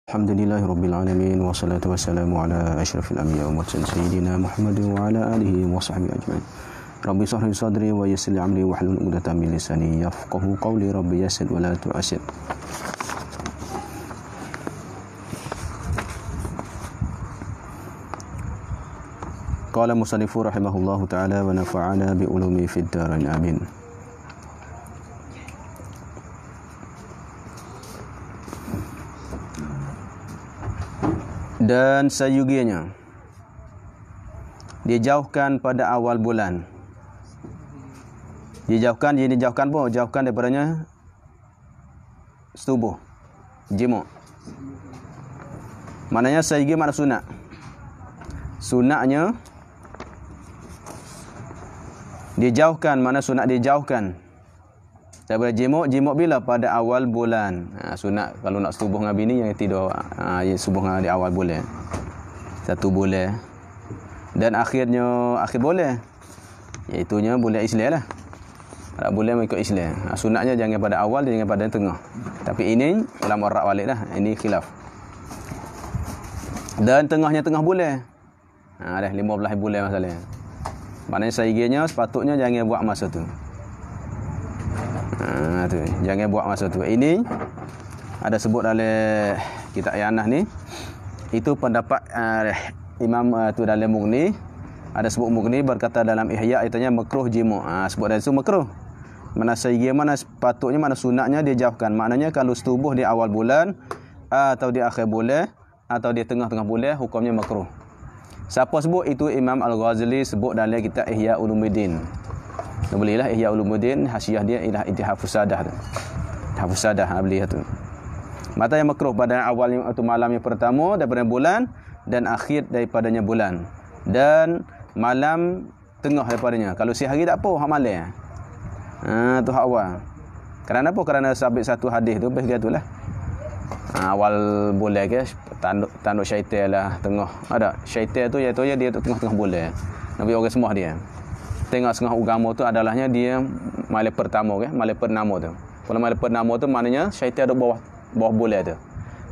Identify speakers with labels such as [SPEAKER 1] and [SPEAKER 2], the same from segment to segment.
[SPEAKER 1] Alhamdulillahi Rabbil Alamin. Wassalatu wassalamu ala ashrafil anbiya wa mursalin Sayyidina Muhammad wa ala alihi wa sahbihi ajma'in. Rabbi shrah li sadri wa yassir li amri wahlul 'uqdatam min lisani yafqahu qawli. Rabbi yassir wa la tu'assir. Qala musannifu rahimahullahu ta'ala wa nafa'ana bi ulumi fid dharain amin. Dan sayugianya dijauhkan pada awal bulan. Dijauhkan apa? Jauhkan daripadanya setubuh, jima'. Maknanya sayugi makna sunat. Sunatnya dijauhkan, mana sunat dijauhkan daripada jima' bila? Pada awal bulan. Sunat kalau nak setubuh dengan bini yang tidur subuh di awal bulan. 1 bulan. Dan akhir bulan, iaitunya bulan Islam lah. Kalau bulan mengikut Islam. Sunatnya jangan pada awal, jangan pada tengah. Tapi ini ulama rak balik dah. Ini khilaf. Dan tengah bulan. Dah 15 bulan masalahnya. Maknanya saiganya sepatutnya jangan buat masa tu. Tu jangan buat masa tu. Ini ada sebut dalam kitab Yanah ni, itu pendapat Imam tu dalam Mughni. Ada sebut Mughni berkata dalam Ihya itanya makruh jima'. Sebut dari itu makruh. Mana saigi mana sepatutnya, mana sunatnya dia jauhkan. Maknanya kalau setubuh di awal bulan atau di akhir bulan atau di tengah-tengah bulan, hukumnya makruh. Siapa sebut? Itu Imam Al-Ghazali sebut dalam kitab Ihya Ulumuddin. Belilah Ihya Ulumuddin, hasiah dia ialah Ittihafus Sadah tu. Ittihafus Sadah beliau tu. Mata yang makruh pada awal atau malam yang pertama daripada bulan dan akhir daripadanya bulan. Dan malam tengah daripadanya. Kalau siang hari tak apa, hak malam. Tu hak awal. Kerana apa? Kerana sabit satu hadis tu begitulah. Awal bulan ke tanduk syaitan lah tengah. Ada syaitan tu iaitu dia tengah-tengah bulan. Nabi orang semua dia. Tengah setengah agama tu adalahnya dia malam pertama ke, malam purnama tu. Kalau malam purnama tu maknanya syaitan ada bawah bulan tu.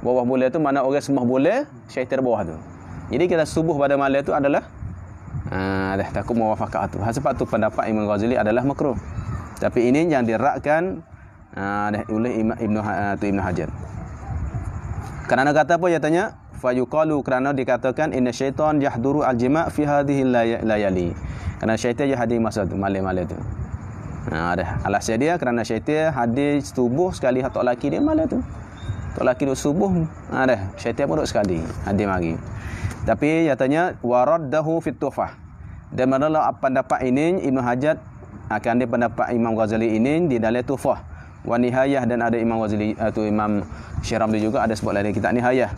[SPEAKER 1] Bawah bulan tu mana orang sembah bulan, syaitan bawah tu. Jadi kita subuh pada malam tu adalah dah takut muwafaqah tu. Sebab tu pendapat Imam Ghazali adalah makruh. Tapi ini yang dirakkan oleh Ibnu Hajar. Kerana kata apa dia tanya? Fayuqalu, kerana dikatakan inna syaitan yahduru al-jima' fi hadhihi layali. Kerana syaitan dia hadir masa tu, malam-malam tu. Dah alasan dia kerana syaitan hadir setubuh sekali hak tok laki dia malam tu. Tok laki duk subuh, dah syaitan pun duk sekali hadir mari. Tapi katanya waraddahu fit tuhfah. Dan manalah pendapat ini Ibnu Hajar akan dia pendapat Imam Ghazali ini di dalam Tuhfah wa Nihayah, dan ada Imam Ghazali atau Imam Syiramli juga ada sebut dalam kitab Nihayah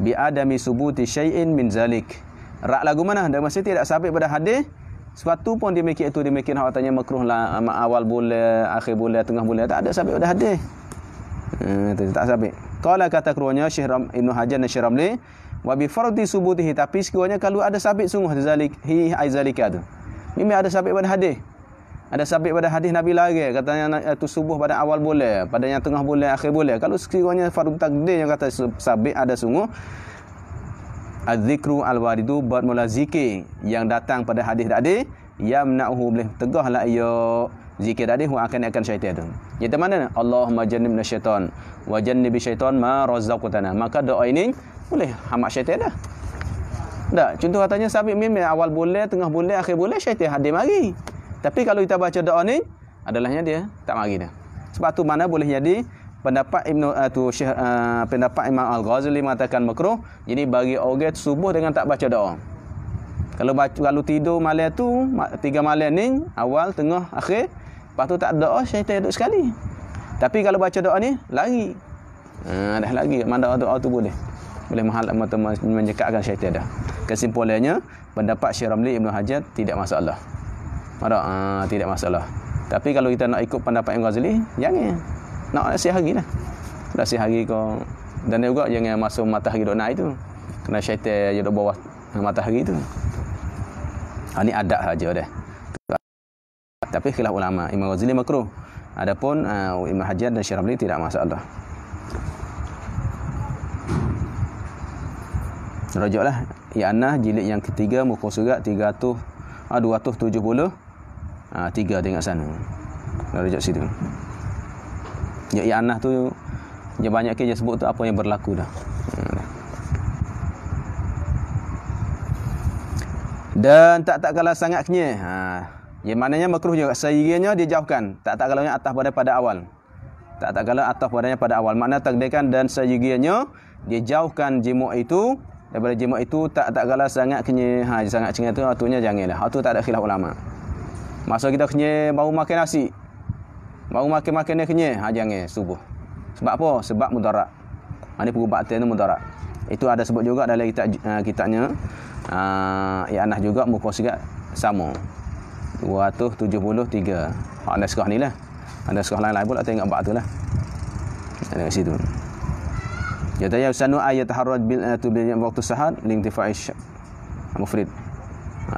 [SPEAKER 1] bi adami subuti syai'in min zalik. Rak lagu mana? Dan masih tidak sabit pada hadis. Sesuatu pun dia mikir itu, dia mikir hak tanya makruh lah awal bulan, akhir bulan, tengah bulan, tak ada sabit pada hadis. Tak sabit. Qala kata keruanya Syekh Ibnu Hajar dan Syiramli wa bi fardi subutihi, tapi sekiranya kalau ada sabit sungguh zalik hi aizalika tu. Memang ada sabit pada hadis. Ada sabit pada hadis Nabi lagi katanya tu subuh pada awal bulan, pada yang tengah bulan, akhir bulan. Kalau sekiranya fardu takdir yang kata sabit ada sungguh, az-zikru al-waridu bermula zikir yang datang pada hadis tadi, yamna'uhu, boleh tegahlah ia zikir tadi akan syaitan tu. Iaitu mana? Allahumma jannibna syaitan wa jannibi syaitan ma razaqtana. Maka doa ini boleh hamak syaitan dah. Tak, contoh katanya sabit memang awal bulan, tengah bulan, akhir bulan syaitan hadir mari. Tapi kalau kita baca doa ni adalahnya dia tak mari dah. Sebab tu mana boleh jadi pendapat pendapat Imam Al-Ghazali mengatakan makruh. Jadi bagi orang subuh dengan tak baca doa. Kalau tidur malam tu 3 malam ni awal, tengah, akhir, lepas tu tak doa, syaitan duduk sekali. Tapi kalau baca doa ni lari. Dah lagi mana doa tu boleh menyekatkan syaitan dah. Kesimpulannya pendapat Syekh Ramli Ibnu Hajar tidak masalah. Tidak masalah. Tapi kalau kita nak ikut pendapat Imam Ghazali, jangan. Nak siang hari lah. Dah siang hari kau. Dan juga jangan masuk matahari duk naik tu. Kena syaitan je duk bawah matahari tu. Ini adab saja dah. Tapi khilaf ulama. Imam Ghazali makruh. Adapun Imam Hajar dan Syekh Ramli tidak masalah. Rujuklah I'anah jilid yang ketiga, muka surat 270. 3 tengok sana. Rujuk situ. Ya I'anah tu dia banyak ke dia sebut tu apa yang berlaku dah. Dan tak kalah sangat kenyeh. Yang maknanya makruh juga. Sehingga dia jauhkan. Tak kalahnya atas pada awal. Tak kalah atas padanya pada awal. Makna takdirkan dan sehingga dia jauhkan jimuk itu. Daripada jimuk itu tak kalah sangat kenyeh. Sangat kenyeh tu artinya janganlah. Itu tak ada khilaf ulama. Masa kita kenyeh baru makan nasi. Baru makan dia kenyeh. Jangan subuh. Sebab apa? Sebab mudarat. Ini perubatan itu mudarat. Itu ada sebut juga dalam kitabnya. I'anah juga muka surat sama 273. Ada sekolah ni lah. Ada sekolah lain pula tengok bab tu lah. Ada kat situ. Ya tanya sanu ayat taharraj bil waktu sahar lintifa'ish mufrid.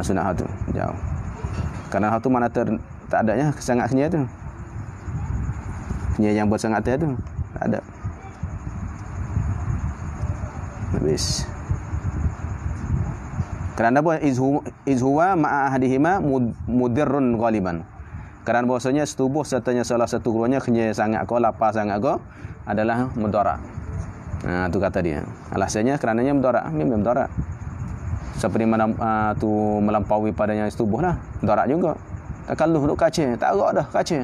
[SPEAKER 1] Sunah tu jauh. Karena hal tu mana tak adanya sangat kenyah tu. Kenyah yang bersangat tu tak ada. Habis. Kerana apa? Izhuwa ma'a ahadihima mudirrun ghaliban. Kerana bahasanya setubuh sertanya salah satu keduanya kenyah sangat ko, lapar sangat ko adalah mudarat. Tu kata dia. Alasannya kerananya mudarat, memang mudarat. Seperti mana tu melampaui padanya setubuh lah. Mudarat juga. Takalluh duk kaca, tak agak dah kaca.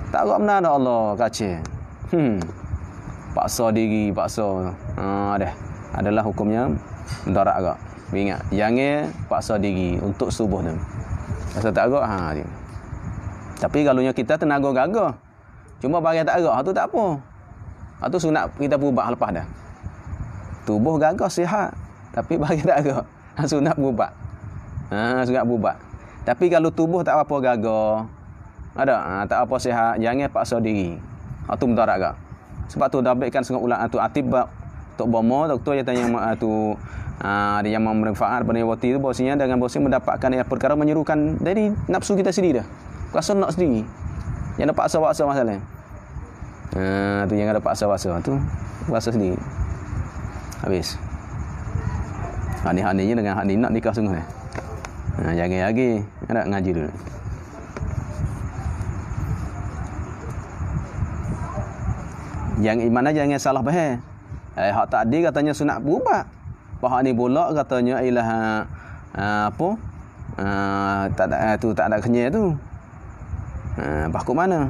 [SPEAKER 1] Tak agak benar dah Allah kaca. Paksa diri, paksa. Dah. Adalah hukumnya mudarat agak. Ingat, jangan paksa diri untuk subuh tu. Rasa tak agak dia. Tapi kalau kita tenaga gagah. Cuma bagi tak agak tu tak apa. Tu sunat kita berubah lepas dah. Tubuh gagah sihat, tapi bagi tak agak sunat berubah. Sunat berubah. Tapi kalau tubuh tak apa gagah, tak apa sihat, jangan paksa diri. Tu mudarat agak. Sebab tu dah baikkan sangat ulang tu atibak Tok Bomo, doktor yang tanya tu dia yang memanfaat penewati itu bahasanya dengan bahasanya mendapatkan perkara menyerukan dari nafsu kita sendiri dah. Rasa nak sendiri. Yang dapat paksa-paksa masalah. Tu yang ada paksa-paksa tu rasa sendiri. Habis. Hani-haninya dengan hani nak nikah sungguh ni. Jangan lagi nak ngaji dulu. Yang mana jangan salah faham. Hak tadi katanya sunat berubah. Pahak ni pula katanya ialah tak ada kenyah tu. Pakut mana?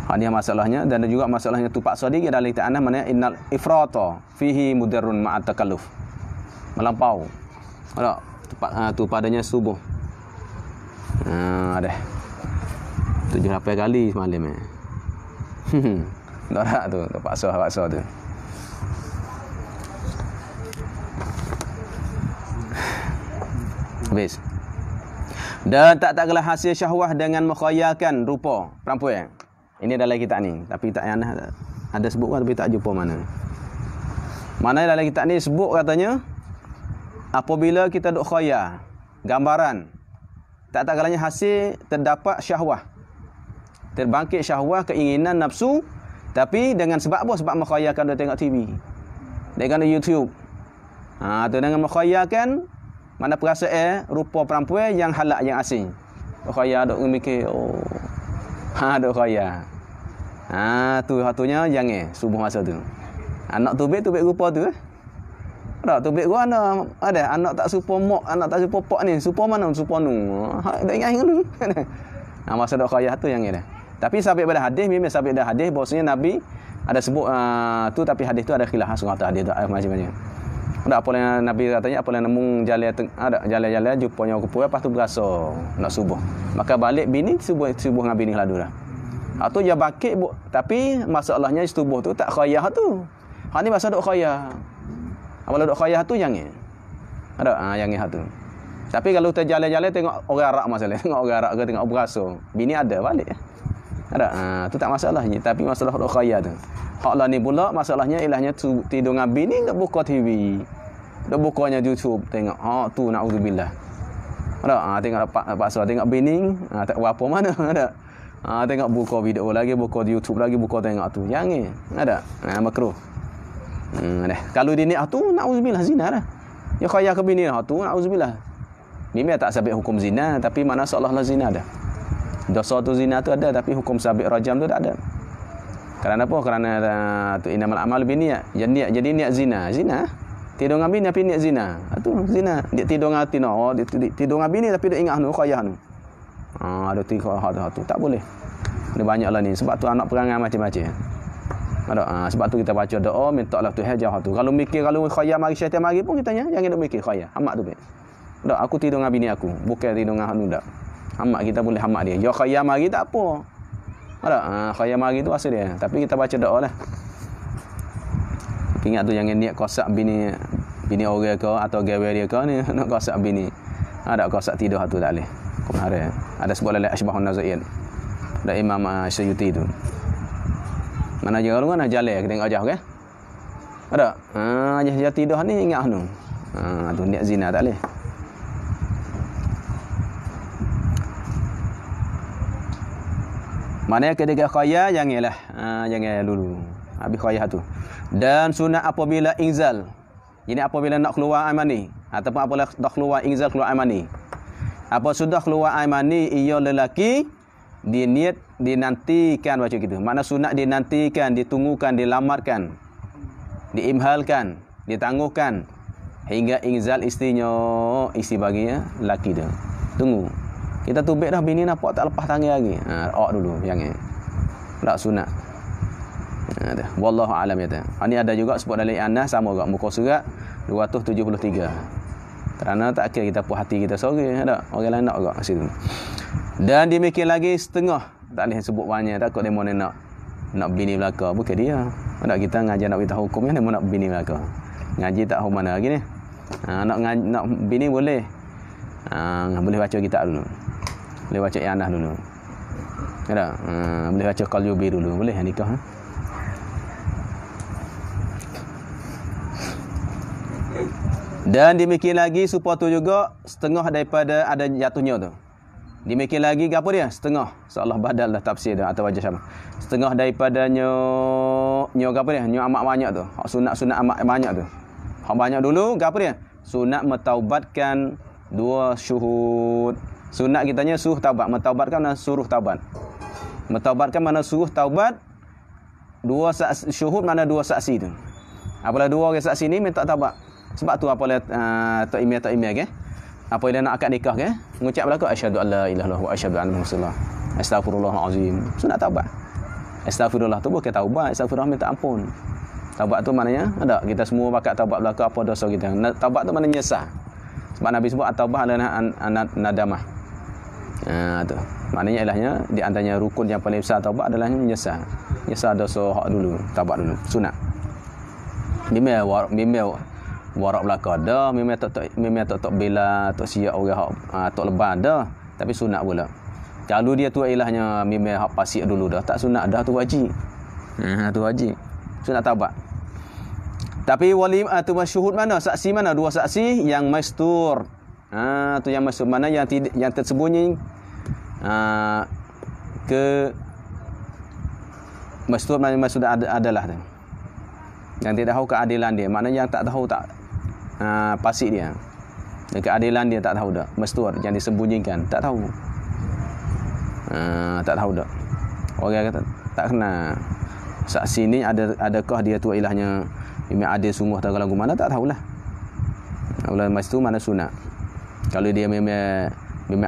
[SPEAKER 1] Hak ni masalahnya dan juga masalahnya tu paksa diri dalam ta'anah mana innal ifrata fihi mudarrun ma'at takalluf. Melampau. Ada tu padanya subuh. Dah. 7-8 kali semalam Dorak tu paksa tu. Habis. Dan tak kalah hasil syahwah dengan mukhayyalkan rupa perempuan. Ini dalam kitab ni, tapi tak yang ada sebut kan, tapi tak jumpa mana. Mana dalam kitab ni sebut katanya apabila kita duk khayal gambaran, tak kalahnya hasil terdapat syahwah. Terbangkit syahwah, keinginan nafsu, tapi dengan sebab apa? Sebab mukhayyalkan dia tengok TV. Dengan YouTube. Tu dengan mukhayyalkan mana perasaan rupa perempuan yang halak yang asing. Khayal duk mikir duk khayal. Tu hatunya jangan subuh masa tu. Anak tubik rupa tu. Tak tubik gua ada anak tak supo mak, anak tak supo pak ni, supo mana supo nu. Dak ingat dulu. Masa duk khayal tu jangan dah. Tapi sampai pada hadis, memang sampai pada hadis bahawasanya Nabi ada sebut tu, tapi hadis tu ada khilaf surah hadis tu macam-macam. Ada apa yang Nabi katanya, apa yang nemung jalan-jalan jumpanya kupu, lepas tu berasa nak subuh. Maka balik bini subuh dengan bini lalu dah. Atau dia bakit tapi masalahnya subuh tu tak khayah tu. Hak ni masa duk khayah. Kalau duk khayah tu jangan. Ada jangan hak tu. Tapi kalau terjalan-jalan tengok orang Arab masalah, tengok orang Arab ke tengok berasa, bini ada balik. Ada tu tak masalahnya, tapi masalah duk khayah tu. Hak lah ni pula masalahnya ilahnya tidur dengan bini tak buka TV. Dah bukanya YouTube tengok. Tu naudzubillah. Ada tengok paksa tengok bini, tak apa mana ada. Tengok buka video lagi, buka YouTube lagi, buka tengok tu. Jangan. Ada. Makruh. Kalau dia niat tu nauzubillah zina dah. Ya khayal ke bini tu nauzubillah. Memang tak sabit hukum zina, tapi mana seolah-olah zina dah. Dosa tu zina tu ada, tapi hukum sabit rajam tu tak ada. Kerana apa? Kerana tu inamal amal biniat. Jadi niat zina. Tidur dengan bini tapi niat zina. Tu zina. Dia tidur dengan hati dia tidur dengan bini tapi dia ingat khayal ada tiga tu tak boleh. Dia banyaklah ni sebab tu anak perangai macam-macam. Ada sebab tu kita baca doa minta Allah Tuhan jauh tu. Kalau mikir kalau khayal mari syaitan mari pun kita jangan duk mikir khayal. Hamak tu baik. Tak aku tidur dengan bini aku, bukan tidur dengan dak. Hamak kita boleh hamak dia. Ya khayal mari tak apa. Ada khayal mari tu asal dia. Tapi kita baca doa lah. Ingat tu jangan niat kosak bini orang ke atau gawe dia ke ni nak kosak bini. Ada kosak tidur tu tak boleh. Ada sebuah lalat Asbahun Nazair. Ada Imam Syuyuti tu. Mana je orang nak jalan kita tengok jauh ke? Ada. Jah tidur ni ingat tu niat zina tak boleh. Mana ketika khayal janganlah. Jangan dulu. Habis khayal tu. Dan sunat apabila inzal. Jadi apabila nak keluar air mani ataupun apabila dah keluar inzal keluar air mani. Apa sudah keluar air mani ia lelaki diniat dinantikan macam gitu. Makna sunat dinantikan, ditunggukan, dilamatkan, diimhalkan, ditangguhkan hingga inzal istrinya, isteri baginya lelaki dia. Tunggu. Kita tubik dah bini nampak tak lepas tangan lagi. Dulu jangan. Tak sunat. Wallahu alam ya. Ini ada juga sebut dalam Anas sama juga muka surat 273. Kerana tak kira kita puas hati kita sore, ada orang lain nak juga situ. Dan demikian lagi setengah, tak boleh sebut banyak, takut demo nak bini belaka, bukan dia. Ada kita ngajar nak beritahu hukumnya demo nak bini belaka. Ngaji tak tahu mana lagi ni. Nak bini boleh. Boleh baca kitab dulu. Boleh baca Anas dulu. Ada. Boleh baca Qalyubi dulu, boleh nikah. Dan demikian lagi supaya tu juga setengah daripada ada jatuhnya tu. Demikian lagi apa dia? Setengah. Seolah badal dah tafsir dah atau wajah sama. Setengah daripada nyo apa dia? Nyo amat banyak tu. Hak sunat amat banyak tu. Hak banyak dulu apa dia? Sunat metaubatkan 2 syuhud. Sunat kitanya suruh taubat. Metaubatkan mana suruh taubat. Metaubatkan mana suruh taubat. 2 syuhud mana 2 saksi tu. Apabila 2 orang saksi ni minta taubat. Sebab tu apabila tok imam ke? Apabila nak akad nikah ke? Mengucap belaka asyhadu alla ilaha illallah wa asyhadu anna rasulullah. Astaghfirullahalazim. Sunat taubat. Astaghfirullah tu bukan taubat, astaghfirullah minta ampun. Taubat tu maknanya ada kita semua bakat taubat belaka apa dosa kita. Taubat tu maknanya nyesal. Sebab Nabi sebut at-taubah adalah nadamah. Tu. Maknanya ilahnya di antaranya rukun yang paling besar taubat adalah menyesal. Nyesal dosa hak dulu, taubat dulu, sunat. Memang warak belaka dah, memang tak bela tak siap orang hak tak leban dah, tapi sunat pula. Kalau dia tu ilahnya memang hak pasik dulu dah, tak sunat dah, tu wajib. Tu wajib. Sunat taubat. Tapi wali tu masyhud mana? Saksi mana? 2 saksi yang mastur. Tu yang mastur mana yang tersembunyi ke mastur mana maksud adalah tu. Yang tidak tahu keadilan dia, maknanya yang tak tahu tak pasik dia. Dan keadilan dia tak tahu dak. Mastur yang disembunyikan, tak tahu. Tak tahu dak. Orang kata tak kena. Saksi ni adakah dia tu ilahnya memang adil sungguh atau lagu mana tak tahulah. Kalau mastur mana sunat. Kalau dia memang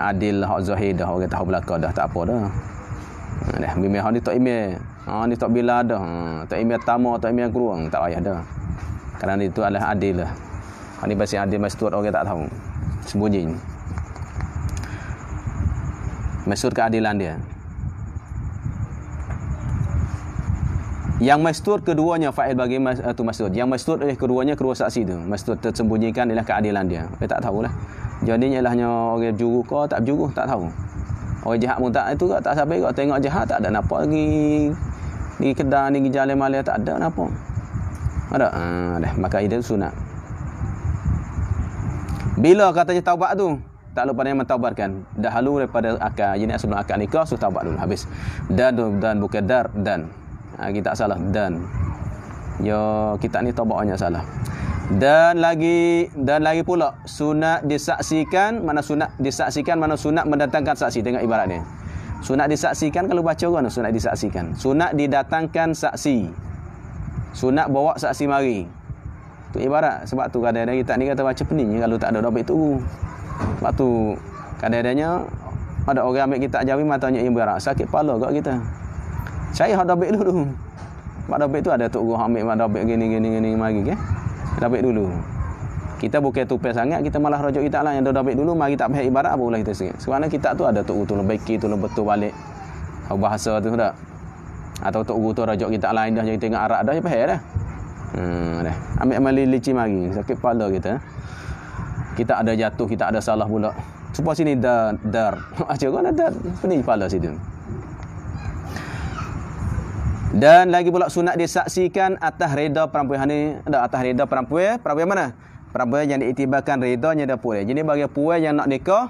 [SPEAKER 1] adil hak zahir dah, orang tahu belaka dah, tak apa dah. Dah memang hak ni tak email. Ni tak bila dah. Tak email tamu, tak email keruang, tak payah dah. Kerana itu adalah adil lah. Ini bahasa adil mastur orang tak tahu. Sembunyi. Mastur keadilan dia. Yang mastur keduanya fa'il bagi tu mastur. Yang mastur keduanya kedua saksi tu. Mastur tersembunyikan ialah keadilan dia. Dia tak tahulah. Jadi ilahnya orang juru ke tak juru tak tahu. Orang jahat pun tak itu tak sampai kau tengok jahat tak ada apa lagi. Di kedai ni jalan malam tak ada apa. Ada. Dah maka itu sunat. Bila katanya taubat tu, tak lupa yang mentaubatkan. Dahulu daripada akad, jadi sebelum akad nikah suruh taubat dulu habis. Dan bukan dan. Kita salah dan. Ya kitab ni tabaknya salah. Dan lagi pula sunat disaksikan, mana sunat disaksikan, mana sunat mendatangkan saksi. Tengok ibarat ni. Sunat disaksikan kalau baca kan sunat disaksikan. Sunat didatangkan saksi. Sunat bawa saksi mari. Tu ibarat. Sebab tu kadang-kadang kita ni kata baca pening kalau tak ada dobit tu. Sebab tu kadang-kadangnya ada orang ambil kitab Jawi matanya yang berak. Sakit kepala kat kita. Cari hak dobit dulu. Mak dobit tu ada tok guru ambil mak dobit gini mari ke. Dobit dulu. Kita bukan tupai sangat, kita malah rujuk kitab lah yang ada dobit dulu, mari tak faham ibarat apa pula kita sikit. Sebab kitab tu ada tok guru tu baiki tu betul balik. Bahasa tu dah. Atau tok guru tu rujuk kitab lain dah jadi tengok Arab dah faham dah. Dah. Ambil mali licin mari, sakit kepala kita. Kita ada jatuh, kita ada salah pula. Supaya sini dar. Aja kan ada pening kepala situ. Dan lagi pula sunat disaksikan atas reda perempuan ni. Ada atas reda perempuan mana? Perempuan yang diiktibarkan redanya dah puai. Jadi bagi puai yang nak nikah,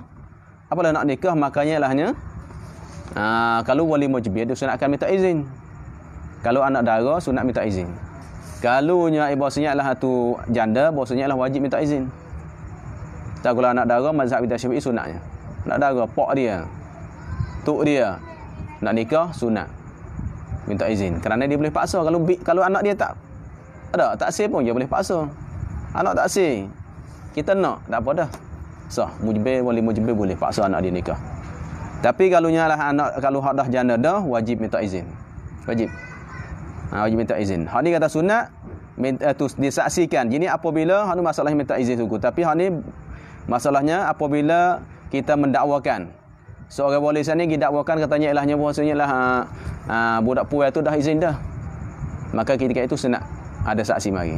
[SPEAKER 1] apalah nak nikah makanya lahnya kalau wali mujbir dia sunatkan minta izin. Kalau anak dara sunat minta izin. Kalau nya bahasanya lah tu janda, bahasanya lah wajib minta izin. Tak kalau anak dara mazhab kita Syafi'i sunatnya. Anak dara pak dia, tok dia nak nikah sunat minta izin kerana dia boleh paksa. Kalau anak dia tak sah pun dia boleh paksa. Anak tak sah kita nak tak apa dah sah wali mujbir boleh paksa anak dia nikah. Tapi kalau nyalah anak kalau hak dah janda dah wajib minta izin. Wajib minta izin. Hak ni kata sunat tu disaksikan. Jadi apabila hak ni masalahnya minta izin suku, tapi hak ni masalahnya apabila kita mendakwakan seorang wali sana didakwakan katanya ilahnya bahasanya lah budak puai tu dah izin dah, maka ketika itu sunat ada saksi mari.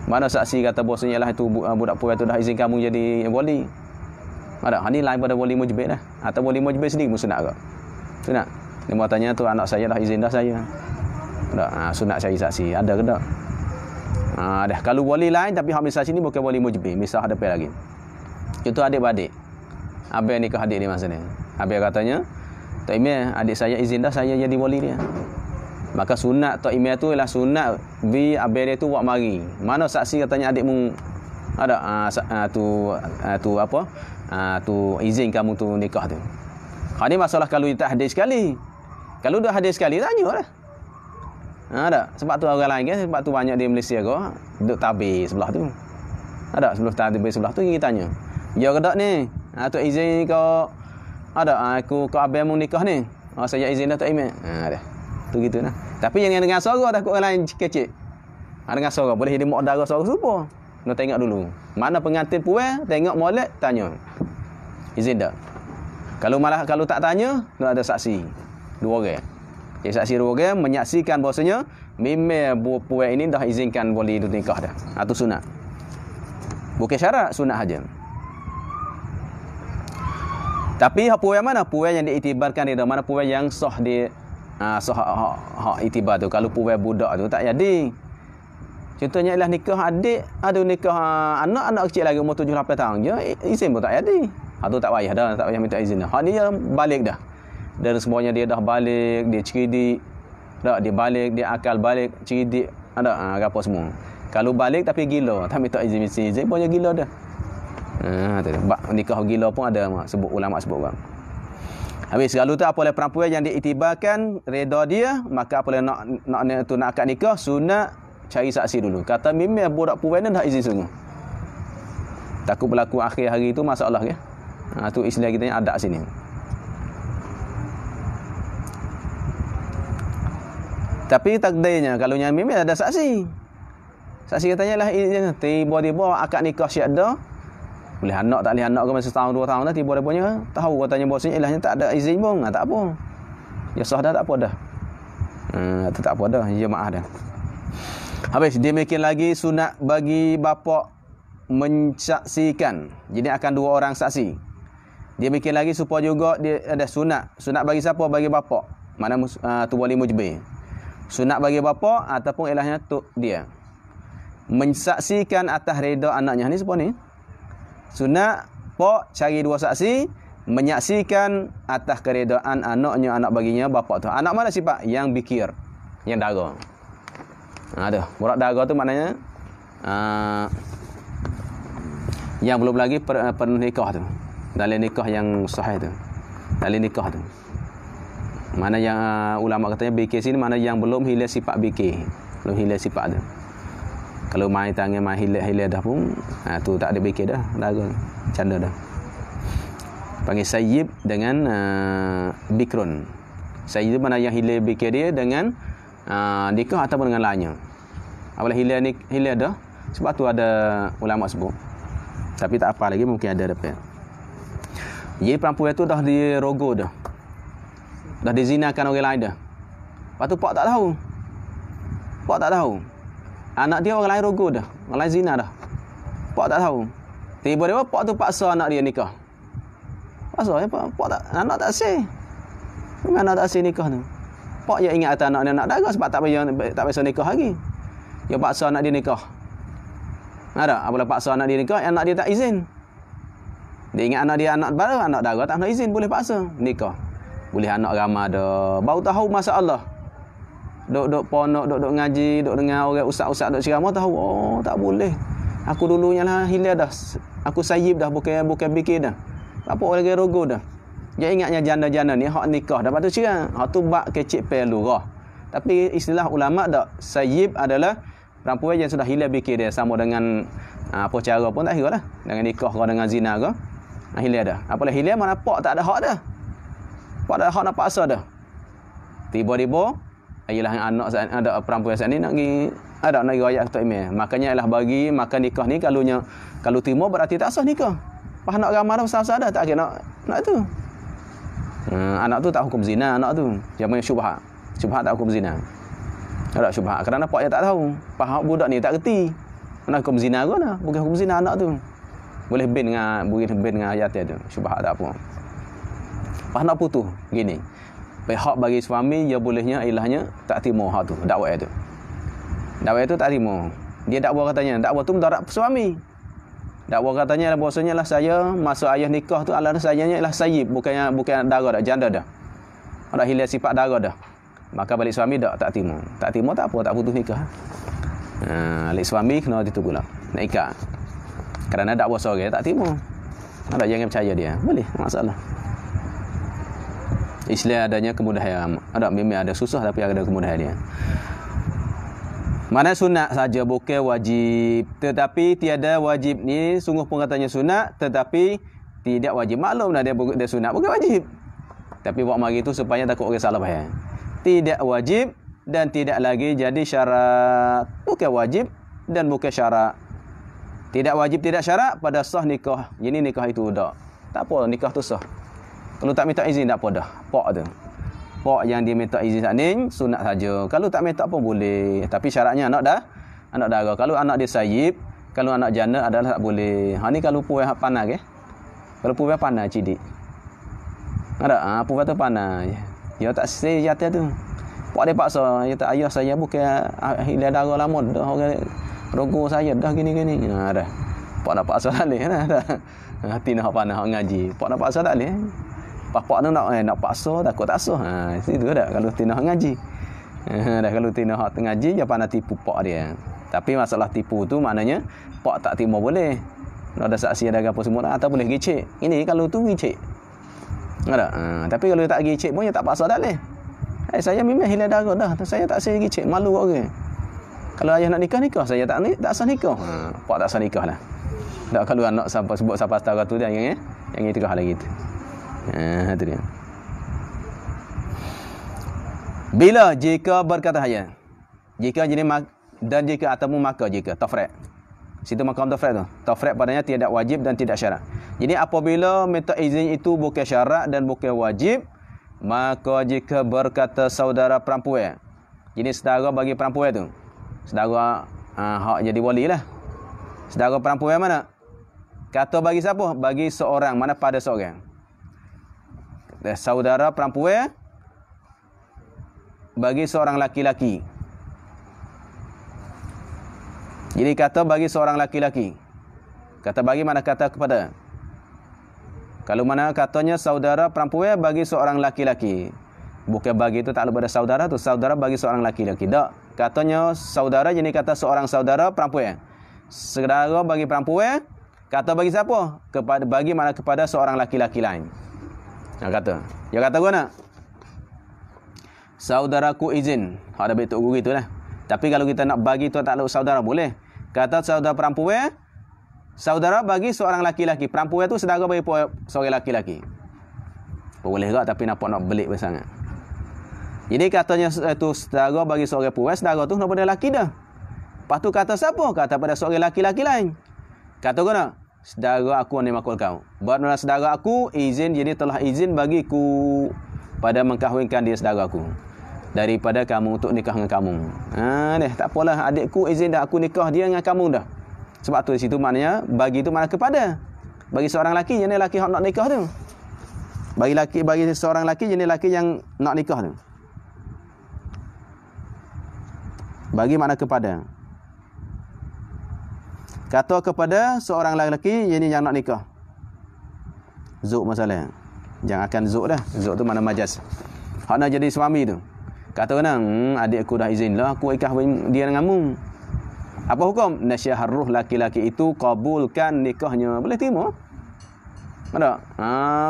[SPEAKER 1] Mana saksi kata bahasanya lah itu budak puai tu dah izin kamu jadi wali. Ada ni lain pada wali mujbir dah, atau wali mujbir sendiri pun sunat ke? Sunat. Dia mau tanya tu anak saya dah izin dah saya. Ada sunat cari saksi, ada ke tak? Dah kalau wali lain tapi hak misal sini bukan wali mujbir, misal hadapi lagi. Contoh adik-beradik. Abang nikah adik dia masa ni. Abang katanya, Tok Imeh, adik saya izin dah saya jadi wali dia. Maka sunat Tok Imeh tu ialah sunat bi abang dia tu buat mari. Mana saksi katanya adikmu ada tu izin kamu tu nikah tu. Hak ni masalah kalau dia tak hadir sekali. Kalau dah hadir sekali tanya lah. Ada. Sebab tu orang lain kan, sebab tu banyak di Malaysia ke duduk tabir sebelah tu. Ada sebelum tabir sebelah tu kita tanya. Ya ke tak ni? Tu izin kau ada aku abang mu nikah ni. Saya izin dah Tok Imeh. Dah. Tu gitu nah. Tapi jangan dengan suara takut orang lain kecil. Dengan suara boleh jadi mak dara suara serupa. Nak tengok dulu. Mana pengantin puai, tengok molek tanya. Izin dah. Kalau tak tanya, nak ada saksi. 2 orang. Jadi saksi 2 orang menyaksikan bahasanya memang puai ini dah izinkan wali itu nikah dah. Itu sunat. Bukan syarat, sunat saja. Tapi puai mana? Puai yang diiktibarkan dia, mana puai yang sah di sah hak iktibar tu. Kalau puai budak tu tak jadi. Contohnya ialah nikah adik, ada nikah anak kecil lagi umur 7-8 tahun je, izin pun tak jadi. Tu tak payah dah, tak payah minta izin dah. Hak ni dia balik dah. Dan semuanya dia dah balik, dia cerdik. Dah dia balik, dia akal balik, cerdik, ada apa semua. Kalau balik tapi gila, tak minta izin punya gila dah. Nikah gila pun ada sebut ulama sebut kan. Habis kalau tu apabila perempuan yang diiktibarkan reda dia, maka apabila nak akad nikah sunat cari saksi dulu. Kata memang budak puan dah izin sungguh. Takut berlaku akhir hari tu masalah ke? Tu istilah kita yang ada sini. Tapi takdirnya kalau yang memang ada saksi. Saksi katanya lah tiba-tiba akad nikah siap dah. Boleh anak tak boleh anak ke masa setahun 2 tahun dah tiba-tiba tahu katanya bosnya ilahnya tak ada izin pun. Tak apa. Ya sah dah tak apa dah. Tu tak apa dah. Ya maaf dah. Habis demikian lagi sunat bagi bapa mensaksikan. Jadi akan 2 orang saksi. Demikian lagi supaya juga dia ada sunat. Sunat bagi siapa? Bagi bapa. Mana tu wali mujbir. Sunat bagi bapa ataupun ilahnya tu dia. Mensaksikan atas reda anaknya ni siapa ni? Sunat pak cari 2 saksi menyaksikan atas keredaan anaknya, anak baginya bapa tu. Anak mana sifat? Yang bikir, yang dara. Ada. Borak dara tu maknanya yang belum lagi penuh nikah tu. Dalam nikah yang sahih tu. Dalam nikah tu. Mana yang ulama katanya BK sini mana yang belum hilang sifat BK. Belum hilang sifat tu. Kalau main tangan main hilang dah pun tu tak ada BK dah. Dara. Canda dah. Panggil sayyib dengan bikrun. Sayyib mana yang hilang BK dia dengan nikah ataupun dengan lainnya. Apabila hilang dah, sebab tu ada ulama sebut. Tapi tak apa lagi, mungkin ada depan. Jadi perempuan tu dah dirogo dah. Dah dizinakan orang lain dah. Lepas tu pak tak tahu. Pak tak tahu. Anak dia orang lain rogo dah. Orang lain zina dah. Pak tak tahu. Tiba-tiba pak tu paksa anak dia nikah. Paksa ya pak tak, anak tak sah. Memang anak tak sah nikah tu. Pak dia ingat atas anak dia nak dagang sebab tak payah nikah lagi. Dia paksa anak dia nikah. Ada, apabila paksa anak dia nikah, anak dia tak izin. Dia ingat anak dia anak baru, anak dara tak nak izin, boleh paksa nikah. Boleh anak ramah dah. Baru tahu masalah. Duk ponok, duk ngaji, duk dengar orang ustaz-ustaz duk ceramah tahu, oh tak boleh. Aku dulunya lah hilang dah. Aku sayyib dah, bukan fikir dah. Apa orang rogo dah. Dia ingatnya janda-janda ni hak nikah dah patut cerai. Hak tu bak kecik pelurah. Tapi istilah ulama dak sayyib adalah perempuan yang sudah hilang fikir dia sama dengan apa cara pun tak kira lah. Dengan nikah ke dengan zina ke. Hilang dah. Apalah hilang mana pak tak ada hak dah. Pak tak ada hak nak paksa dah. Tiba-tiba ialah anak ada perempuan saat ni nak pergi ada nak pergi ayat ketua imam. Makanya ialah bagi makan nikah ni kalau timur berarti tak sah nikah. Pas nak ramah dah besar-besar dah tak kira nak tu. Anak tu tak hukum zina anak tu. Dia punya syubhat. Syubhat tak hukum zina. Ada syubhat kerana pak dia tak tahu. Pak budak ni tak reti. Mana hukum zina ke dah? Bukan hukum zina anak tu. Boleh bin dengan ayat dia tu. Syubhat tak apa. Pas nak putus gini. Pihak bagi suami dia bolehnya ilahnya tak terima hak tu, dakwah tu. Dakwah tu tak terima. Dia dakwah katanya, dakwah tu mudarat suami. Dakwah katanya lah bahasanya lah saya masa ayah nikah tu ala sayanya ialah sayyib, bukan dara dah, janda dah. Ada hilang sifat dara dah. Maka balik suami tak terima. Tak terima tak apa, tak putus nikah. Balik suami kena ditunggu lah. Nak ikat. Kerana dakwah seorang tak terima. Ada jangan percaya dia. Boleh, masalah. Islam adanya kemudahan. Ada memang ada susah tapi ada kemudahan dia. Mana sunat saja bukan wajib. Tetapi tiada wajib ni sungguh pun katanya sunat tetapi tidak wajib. Maklum dah dia sunat bukan wajib. Tapi buat mari tu supaya takut orang salah faham. Tidak wajib dan tidak lagi jadi syarat. Bukan wajib dan bukan syarat. Tidak wajib tidak syarat pada sah nikah. Jadi nikah itu dah. Tak apa nikah tu sah. Kalau tak minta izin tak apa dah. Pak tu. Pak yang dia minta izin saat ni sunat saja. Kalau tak minta pun boleh. Tapi syaratnya anak dara. Kalau anak dia sayyib, kalau anak janda adalah tak boleh. Ha ni kalau puan panas ke? Kalau puan panas cidik. Ada puan tu panas. Dia tak say jatuh tu. Pak dia paksa, dia tak ayah saya bukan hilang dara lama dah orang rogo saya dah gini-gini. Dah. Pak nak paksa tak leh dah. Hati nak panas ngaji. Pak nak paksa tak leh. Pak tu nak paksa takut tak sah. Situ dah kalau tinah ngaji. Dah kalau tinah hak ngaji dia pandai tipu pak dia. Tapi masalah tipu tu maknanya pak tak terima boleh. Ada saksi ada apa semua atau boleh gicik. Ini kalau tu gicik. Ada. Tapi kalau tak gicik pun dia tak paksa tak leh. Saya memang hilang dara dah. Saya tak saya gicik malu orang. Kalau ayah nak nikah saya tak sah nikah. Pak tak sah nikah lah. Tak kalau anak sampai sebut sampai setara tu dia yang itu hal lagi tu. Itu dia. Bila jika berkata haya. Jika jenis dan jika ataupun maka jika tafriq. Situ makam tafriq tu. Tafriq padanya tidak wajib dan tidak syarat. Jadi apabila minta izin itu bukan syarat dan bukan wajib, maka jika berkata saudara perempuan. Jadi saudara bagi perempuan tu. Saudara hak jadi wali lah. Saudara perempuan mana? Kata bagi siapa? Bagi seorang, mana pada seorang. Saudara perempuan bagi seorang laki-laki. Jadi kata bagi seorang laki-laki. Kata bagi mana kata kepada? Kalau mana katanya saudara perempuan bagi seorang laki-laki. Bukan bagi itu takluk pada saudara tu. Saudara bagi seorang laki-laki. Tak. Katanya saudara jenis kata seorang saudara perempuan. Saudara bagi perempuan, kata bagi siapa? Kepada bagi mana kepada seorang laki-laki lain. Dia kata. Dia kata guna. Saudaraku izin. Ada betul guru itulah. Tapi kalau kita nak bagi tu takluk saudara boleh. Kata saudara perempuan, saudara bagi seorang laki-laki. Perempuan tu saudara bagi seorang laki-laki. Boleh tak tapi nampak nak belik sangat. Jadi katanya tu saudara bagi seorang perempuan, saudara tu nak pada laki dah. Lepas tu kata siapa? Kata pada seorang laki-laki lain. Kata kena, saudara aku ni makul kau. Buatlah saudara aku izin, jadi telah izin bagiku pada mengkahwinkan dia saudara aku. Daripada kamu untuk nikah dengan kamu. Tak apalah adikku izin dah aku nikah dia dengan kamu dah. Sebab tu di situ maknanya bagi tu mana kepada. Bagi seorang laki, jenis laki yang nak nikah tu. Bagi seorang laki jenis laki yang nak nikah tu. Bagi makna kepada. Kata kepada seorang lelaki jenis yang nak nikah. Zuk masalah. Jangan akan zuk dah. Zuk tu mana majas. Hak nak jadi suami tu. Kata kena, adik aku dah izin lah aku nikah dia denganmu. Apa hukum? Nasyaharruh laki-laki itu kabulkan nikahnya. Boleh terima? Ada?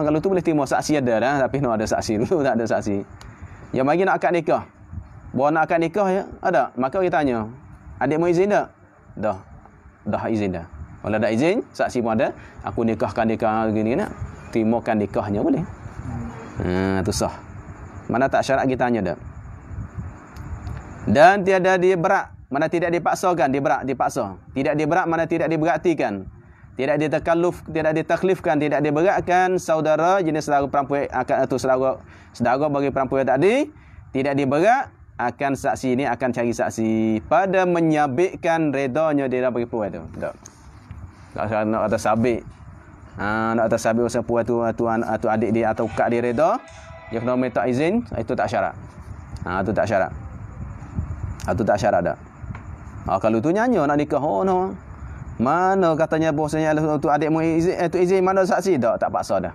[SPEAKER 1] Kalau tu boleh terima. Saksi ada dah. Tapi no ada saksi dulu. Tak ada saksi. Yang bagi nak akad nikah. Bawa nak akad nikah ya? Ada? Maka kita tanya. Adik mau izin tak? Dah. Dah izin dah. Kalau dah izin, saksi pun ada. Aku nikahkan nikah gini nak. Terimakan nikahnya boleh. Tu sah. Mana tak syarat kita tanya dah. Dan tiada diberat. Mana tidak dipaksakan. Diberat, dipaksa. Tidak diberat, mana tidak diberatikan. Tidak ditakalluf, tidak ditaklifkan, tidak diberatkan saudara jenis saudara perempuan atau saudara bagi perempuan tadi tidak diberat akan saksi ini akan cari saksi pada menyabitkan redanya dia bagi perempuan tu. Tak. Nak kata sabit. Nak kata sabit pasal perempuan tu adik dia atau kak dia reda, dia kena minta izin, itu tak syarat. Itu tak syarat. Itu tak syarat dak. Kalau tu nyanyi nak nikah no. Mana katanya bosnya untuk adik mu izin izin mana saksi dak tak paksa dah.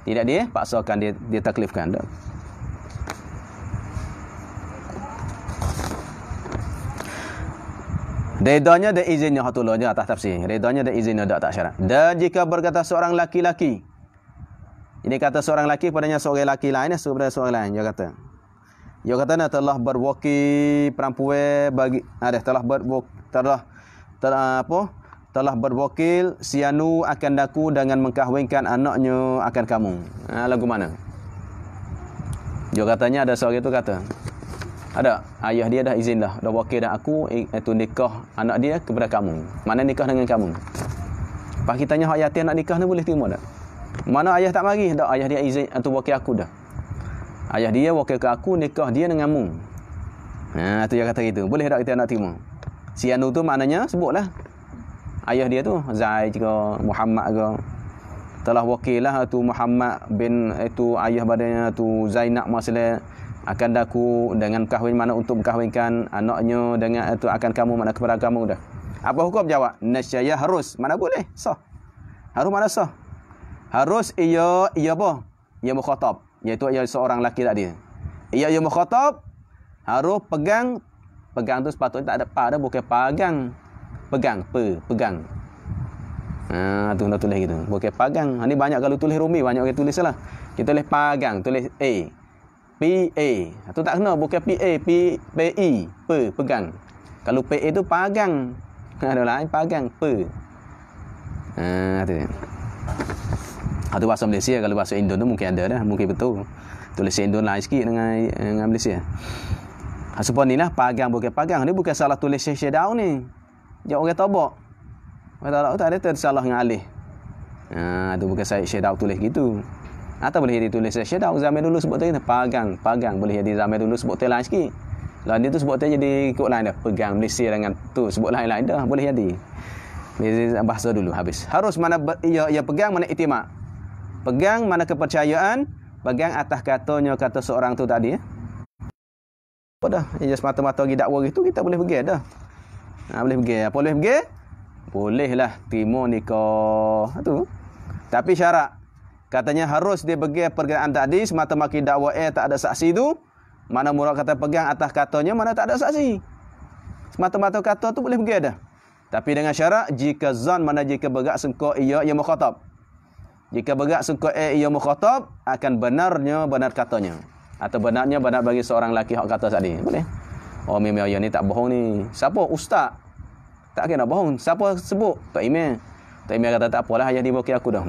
[SPEAKER 1] Tidak dia paksakan dia taklifkan dak. Redanya dan izinnya hatulahnya atas tafsir. Redanya dan izinnya tak syarat. Dan jika berkata seorang laki-laki. Ini kata seorang laki padanya seorang laki lain kepada seorang lain dia kata. Dia kata telah berwakil perempuan bagi telah berwakil si anu akan daku dengan mengkahwinkan anaknya akan kamu. Lagu mana? Dia katanya ada seorang itu kata. Ada ayah dia dah izin dah wakil dah aku itu nikah anak dia kepada kamu. Mana nikah dengan kamu? Pak kitanya hak yatim nak nikah ni boleh terima tak? Mana ayah tak mari dak ayah dia izin atau wakil aku dah. Ayah dia wakil ke aku nikah dia denganmu. Tu dia kata gitu. Boleh tak kita nak terima? Si anu tu maknanya sebutlah. Ayah dia tu Zaid ke Muhammad ke telah wakil lah tu Muhammad bin itu ayah badannya tu Zainab masalah akan daku dengan kahwin mana untuk berkahwinkan anaknya dengan itu akan kamu mana kepada kamu dah. Apa hukum? Jawab nasyaya harus. Mana boleh? Sah. Harus mana sah? Harus ia apa? Ia mukhatab, iaitu ia seorang laki tadi. Ia mukhatab harus pegang tu sepatutnya tak ada pa dah bukan pagang. Pegang. Tu nak tulis gitu. Bukan pagang. Ini banyak kalau tulis rumi banyak orang tulis salah. Kita tulis pagang, tulis A. PA. Tu tak kena bukan PA, PI, pegang. Kalau PA tu pagang. Ada lain pagang, tu. Itu bahasa Malaysia, kalau bahasa Indon tu mungkin ada dah, mungkin betul. Tulis Indon lain sikit dengan Malaysia. Sebab ni lah pagang bukan pagang. Ni bukan salah tulis syedau ni. Jauh orang tabak. Orang tak ada tersalah dengan alih. Tu bukan saya syedau tulis gitu. Atau boleh ditulis syedau zaman dulu sebut tadi pagang boleh jadi zaman dulu sebut lain sikit. Lain dia tu sebut jadi ikut lain dah pegang Malaysia dengan tu sebut lain-lain dah boleh jadi. Ni bahasa dulu habis. Harus mana ia pegang mana iktimak. Pegang mana kepercayaan, pegang atas kata seorang tu tadi. Apa dah? Ia semata-mata pergi dakwah itu kita boleh pergi dah. Boleh pergi. Apa boleh pergi? Bolehlah terima nikah tu. Tapi syarat Katanya harus dia pegang perkataan tadi semata-mata dakwa tak ada saksi tu. Mana murad kata pegang atas katanya, mana tak ada saksi. Semata-mata kata tu boleh pegang dah. Tapi dengan syarat jika zan mana jika bergerak sengkok ia mukhatab. Jika bergerak sengkok ia mukhatab akan benar katanya. Atau benar bagi seorang lelaki hak kata tadi. Boleh. Oh memang ayah ni tak bohong ni. Siapa? Ustaz. Tak kena bohong. Siapa sebut? Tok Imam. Tok Imam kata tak apalah ayah dibokeh aku dah.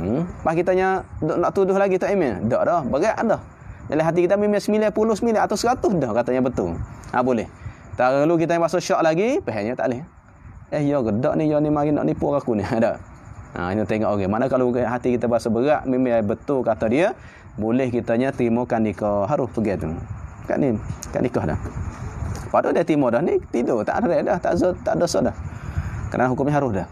[SPEAKER 1] Pas kita nak tuduh lagi Tok Imam. Tak dah. Berat dah. Dalam hati kita memang 99 atau 100 dah katanya betul. Boleh. Tak perlu kita masuk syok lagi, pahanya tak boleh. Ya gedak ni, ya ni mari nak nipu aku ni. Ada. Ini tengok orang. Mana kalau hati kita berasa berat, memang betul kata dia, boleh kitanya timukan nikah. Harus pergi tu. Kat nikah dah. Padahal dia timur dah ni tidur, tak ada dah, tak dosa dah. Kerana hukumnya harus dah.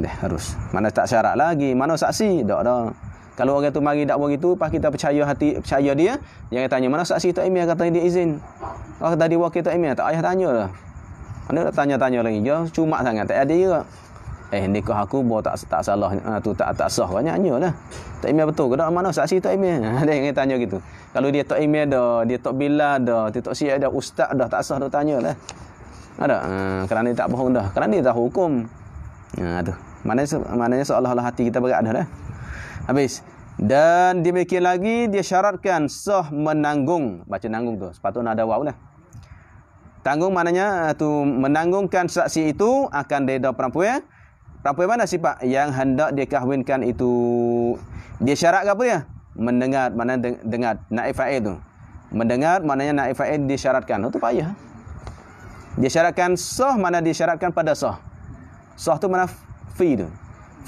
[SPEAKER 1] Dah harus. Mana tak syarat lagi, mana saksi, dak dah. Kalau orang tu mari dakwa gitu, pas kita percaya dia, jangan tanya mana saksi Tok Imam kata dia izin. Oh tadi wakil Tok Imam tak payah tanya lah. Mana nak tanya-tanya lagi. Dia cuma sangat tak ada juga. Nikah aku tak salah tu tak sah kan nyanyalah. Tok Imam betul ke tak mana saksi Tok Imam? Ada yang tanya gitu. Kalau dia Tok Imam dah, dia Tok Bilal dah, dia Tok Syekh dah, ustaz dah tak sah dah tanyalah. Ada. Kerana dia tak bohong dah. Kerana dia tahu hukum. Tu. Maknanya seolah-olah hati kita berat dah. Habis. Dan demikian lagi dia syaratkan sah menanggung. Baca nanggung tu. Sepatutnya ada waw lah. Tanggung maknanya tu menanggungkan saksi itu akan redha perempuan. Perempuan mana sifat yang hendak dikahwinkan itu. Dia syarat ke apa ya? Mendengar, mana dengar naib fa'il tu. Mendengar maknanya naib fa'il disyaratkan. Itu payah. Dia syaratkan sah mana disyaratkan pada sah. Sah tu mana fi tu.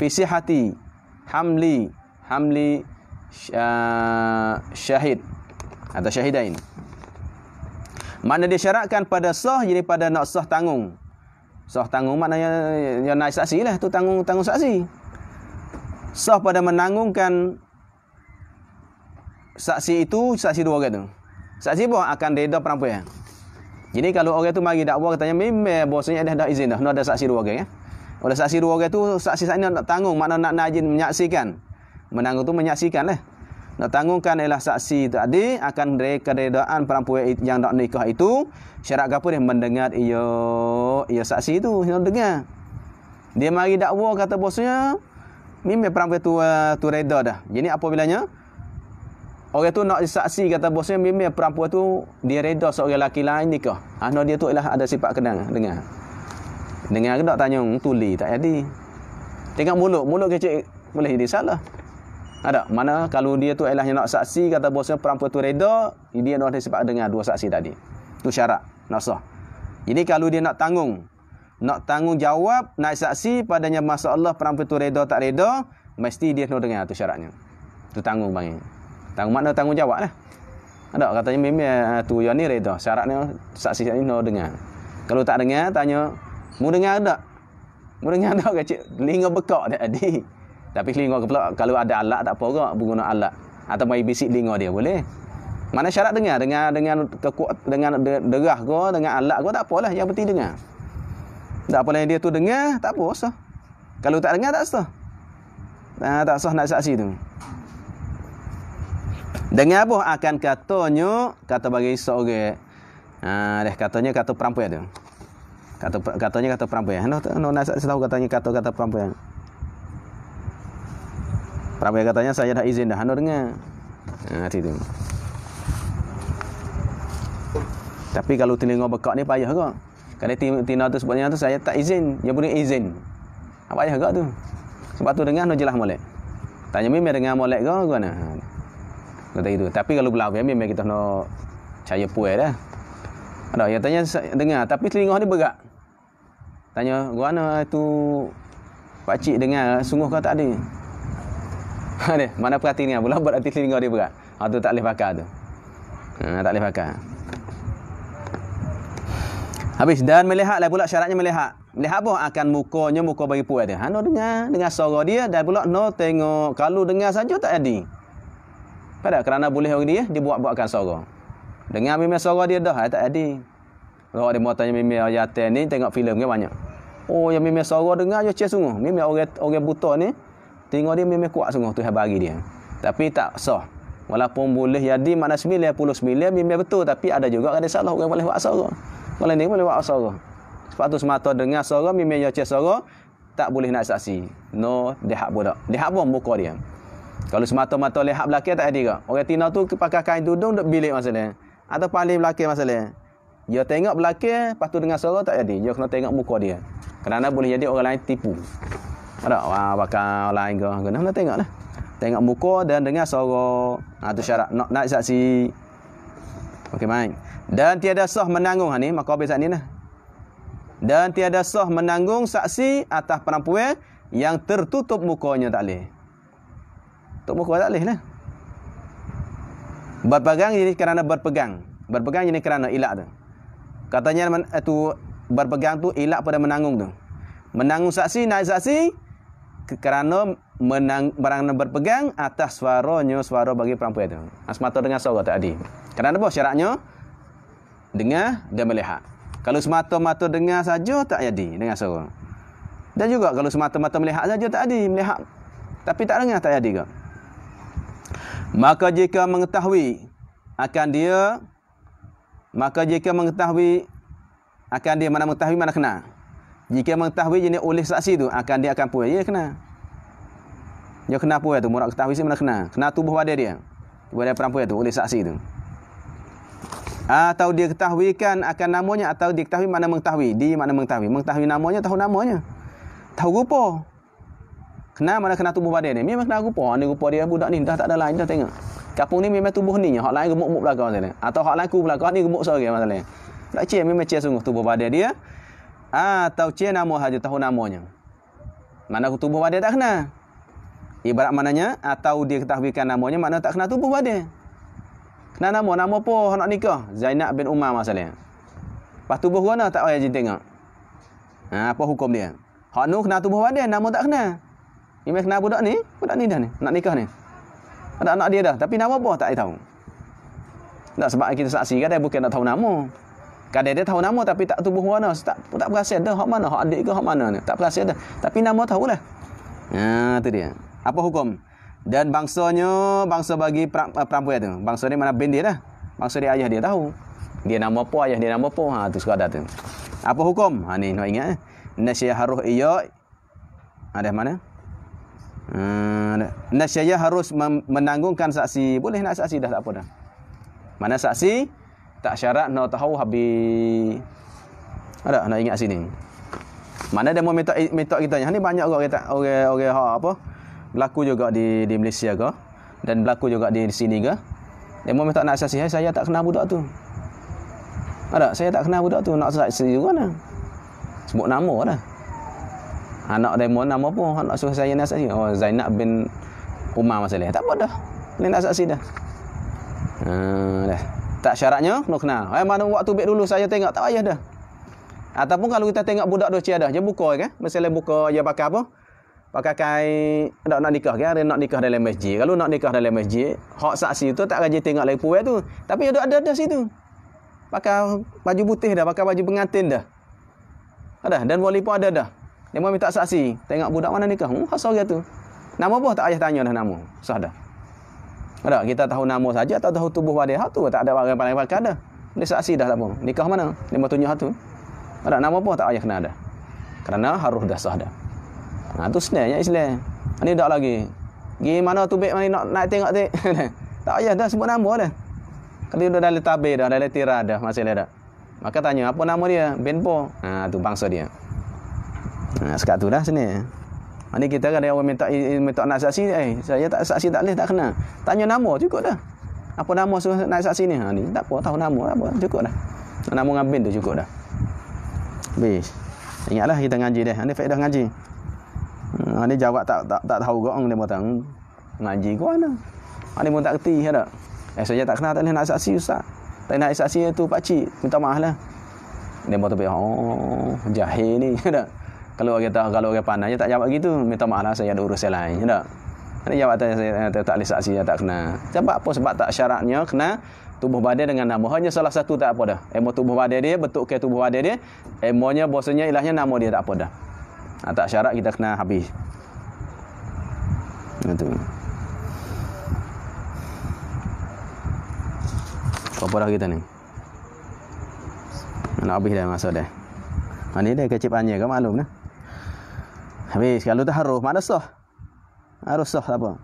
[SPEAKER 1] Fi sihati hamli syahid atau syahidain. Mana disyaratkan pada sah jadi pada nak sah tanggung. Sah tanggung maknanya yang naik saksi lah tu tanggung saksi. Sah pada menanggungkan saksi itu saksi dua orang tu. Saksi pun akan redha perempuan. Jadi kalau orang tu mari dakwa katanya memang bosnya dah izin dah, ada saksi dua orang ya. Oleh saksi dua orang tu saksi sana nak tanggung makna nak najin menyaksikan. Menanggung tu menyaksikan lah. Nak tanggungkan ialah saksi tadi akan keredaan perempuan yang nak nikah itu syarat apa dia mendengar ia saksi itu dia dengar. Dia mari dakwa kata bosnya memang perempuan tu reda dah. Jadi apabila orang tu nak saksi kata bosnya memang perempuan tu dia reda seorang lelaki lain nikah. Dia tu ialah ada sifat kenal dengar. Dengar ke tak tanya tuli tak jadi. Tengok mulut kecil boleh jadi salah. Ada mana kalau dia tu ialah yang nak saksi kata bosnya perempuan tu reda, dia nak disebut dengar dua saksi tadi. Tu syarat nak sah. Jadi kalau dia nak tanggung jawab naik saksi padanya masalah perempuan tu reda tak reda, mesti dia nak dengar tu syaratnya. Tu tanggung bang. Tanggung makna tanggung jawab lah. Ada katanya memang tu yang ni reda, syaratnya saksi ni nak dengar. Kalau tak dengar tanya, "Mu dengar tak?" Mu dengar tak kecil telinga bekak tak tadi. Tapi telinga pula kalau ada alat tak apa ke guna alat atau mai bisik telinga dia boleh. Mana syarat dengar dengan kekuat dengan derah ke dengan alat ke tak apalah yang penting dengar. Tak apalah dia tu dengar tak apa sah. Kalau tak dengar tak sah. Tak sah nak saksi tu. Dengar apa akan kata bagi seorang katanya kata perempuan tu. Katanya kata perempuan. Nak saksi tahu katanya kata perempuan. Perempuan katanya saya dah izin dah. Dengar. Itu. Tapi kalau telinga bekak ni payah ke? Kalau Tina tu sebutnya tu saya tak izin. Dia boleh izin. Payah ke tu? Sebab tu dengar jelas molek. Tanya memang dengar molek ke mana? Kata itu. Tapi kalau belakang memang kita nak caya puai dah. Ada yang tanya dengar tapi telinga ni berat. Tanya mana tu pak cik dengar sungguh ke tak ada? Ada mana perhati dengar pula buat hati telinga dia berat. Tu tak boleh pakai tu. Tak boleh pakai. Habis dan melihatlah pula syaratnya melihat. Melihat apa akan muka bagi puai dia. Dengar suara dia dan pula tengok kalau dengar saja tak jadi. Pada kerana boleh orang dia buatkan suara. Dengar memang suara dia dah tak jadi. Kalau dia mau tanya memang ayat ni tengok filem ke banyak. Oh yang memang suara dengar je sungguh. Memang orang buta ni Tengok dia memang kuat sungguh Tuhan bagi dia. Tapi tak sah. Walaupun boleh jadi makna 99 memang betul, tapi ada juga ada salah orang boleh buat suara. Kalau ni boleh buat suara. Sebab tu semata dengar suara memang dia cek suara tak boleh nak saksi. No, lihat budak. Lihat pun muka dia. Kalau semata-mata lihat belakang tak ada. Orang Tina tu pakai kain tudung duk bilik masalah. Atau paling belakang masalah. Dia tengok belakang, lepas tu dengar suara tak ada. Dia kena tengok muka dia. Kerana boleh jadi orang lain tipu. Ada bakal lain ke. Kena tengoklah. Tengok muka dan dengar suara. Tu syarat nak saksi. Okey, baik. Dan tiada sah menanggung ni, maka habis ni lah. Dan tiada sah menanggung saksi atas perempuan yang tertutup mukanya tak boleh. Tutup muka tak boleh lah. Berpegang jadi kerana berpegang. Berpegang jadi kerana ilak tu. Katanya tu berpegang tu ilak pada menanggung tu. Menanggung saksi, naik saksi kerana barang berpegang atas suaranya suara bagi perempuan tu. Semata dengan suara tak ada. Kerana apa syaratnya? Dengar dan melihat. Kalau semata-mata dengar saja tak jadi dengan suara. Dan juga kalau semata-mata melihat saja tak ada, melihat tapi tak dengar tak jadi ke. Maka jika mengetahui akan dia mana mengetahui mana kena. Jika mengetahui jenis oleh saksi tu akan dia akan puas, ya kena. Dia kena puas tu, murak ketahui si mana kena. Kena tubuh badan dia. Tubuh badan perempuan tu oleh saksi tu. Atau dia ketahuikan akan namanya, atau dia ketahui mana mengetahui. Di mana mengetahui. Mengetahui namanya, tahu namanya. Tahu rupa. Kena mana kena tubuh badan ni. Memang kena rupa. Ni rupa dia budak ni dah tak ada lain dah tengok. Kapung ni memang tubuh ni. Hak lain gemuk-gemuk belakang masalah. Atau hak lain ku belakang ni gemuk sorang masalah. Tak cek memang cek sungguh tubuh badan dia. Atau cek nama saja tahu namanya. Mana tubuh badan tak kena. Ibarat mananya atau dia ketahuikan namanya makna tak kena tubuh badan. Kena nama apa nak nikah? Zainab bin Umar masalah. Lepas tubuh mana tak payah jin tengok. Apa hukum dia? Hak nu kena tubuh badan, nama tak kena. Ini kena budak ni dah ni, nak nikah ni. Ada anak dia dah, tapi nama apa tak tahu. Tak sebab kita saksi kadang bukan nak tahu nama. Kadang dia tahu nama tapi tak tubuh mana, tak perasan dah hak mana, hak adik ke hak mana ni, tak perasan dah. Tapi nama tahulah. Tu dia. Apa hukum? Dan bangsa bagi perempuan tu. Bangsa ni mana bin dia dah. Bangsa dia ayah dia tahu. Dia nama apa, ayah dia nama apa. Tu sekadar tu. Apa hukum? Ni nak ingat. Nasyah harus iya. Ada mana? Nasyah harus menanggungkan saksi. Boleh nak saksi dah tak apa dah. Mana saksi? Tak syarat nak tahu habis. Ada nak ingat sini. Mana dia mau minta kita ni banyak orang apa? Berlaku juga di Malaysia ke dan berlaku juga di sini ke. Dia mau minta nak saksi, saya tak kenal budak tu. Ada, saya tak kenal budak tu, nak saksi juga mana? Sebut nama dah. Anak dia mau nama apa? Nak suruh saya nak saksi. Oh, Zainab bin Umar masalah. Tak apa dah. Boleh nak saksi dah. Dah. Tak syaratnya nak kenal. Mana waktu baik dulu saya tengok tak payah dah. Ataupun kalau kita tengok budak tu cia dah, dia buka kan? Masalah buka dia pakai apa? Pakai kain nak nikah kan, ada nak nikah dalam masjid. Kalau nak nikah dalam masjid, hak saksi tu tak rajin tengok lagi puan tu. Tapi ada situ. Pakai baju putih dah, pakai baju pengantin dah. Ada dan wali pun ada dah. Dia mau minta saksi, tengok budak mana nikah. Hak sorang tu. Nama apa tak payah tanya dah nama. Sah dah. Ada kita tahu nama saja atau tahu tubuh badan hak tu tak ada barang pakai dah. Dia saksi dah tak apa. Nikah mana? Dia mau tunjuk hak tu. Ada nama apa tak payah kena dah. Kerana harus dah sah dah. Tu senangnya Islam. Ini tak lagi. Gimana tu baik mana nak tengok tu. Tak payah dah sebut nama dah. Kalau dia dah dalam tabir dah, dalam tirah dah masalah dah. Maka tanya apa nama dia? Benpo. Tu bangsa dia. Sekat tu dah sini. Ini kita kan ada orang minta nak saksi, saya tak saksi tak boleh tak kena. Tanya nama cukup dah. Apa nama suruh nak saksi ni? Ni tak apa tahu nama apa cukup dah. Nama dengan bin tu cukup dah. Habis. Ingatlah kita ngaji dah. Ini faedah ngaji. Ini jawab tak tahu kau dia matang ngaji kau mana. Ini pun tak kerti ada. Saya tak kenal tak boleh nak saksi ustaz. Tak nak saksi tu pak cik, minta maaf lah. Dia mau tapi jahil ni ada. Kalau orang pandai tak jawab gitu, minta maaf lah saya ada urusan lain ada. Ini jawab saya tak boleh saksi tak kena. Sebab apa? Sebab tak syaratnya kena tubuh badan dengan nama. Hanya salah satu tak apa dah. Emo tubuh badan dia bentuk ke tubuh badan dia. Emonya bahasanya ilahnya nama dia tak apa dah. Tak syarat kita kena habis. Itu. Apa dah kita ni? Nak habis dah masa dah. Ni dah kecipannya kan maklum nah. Habis kalau tu harus mana sah? Harus sah apa?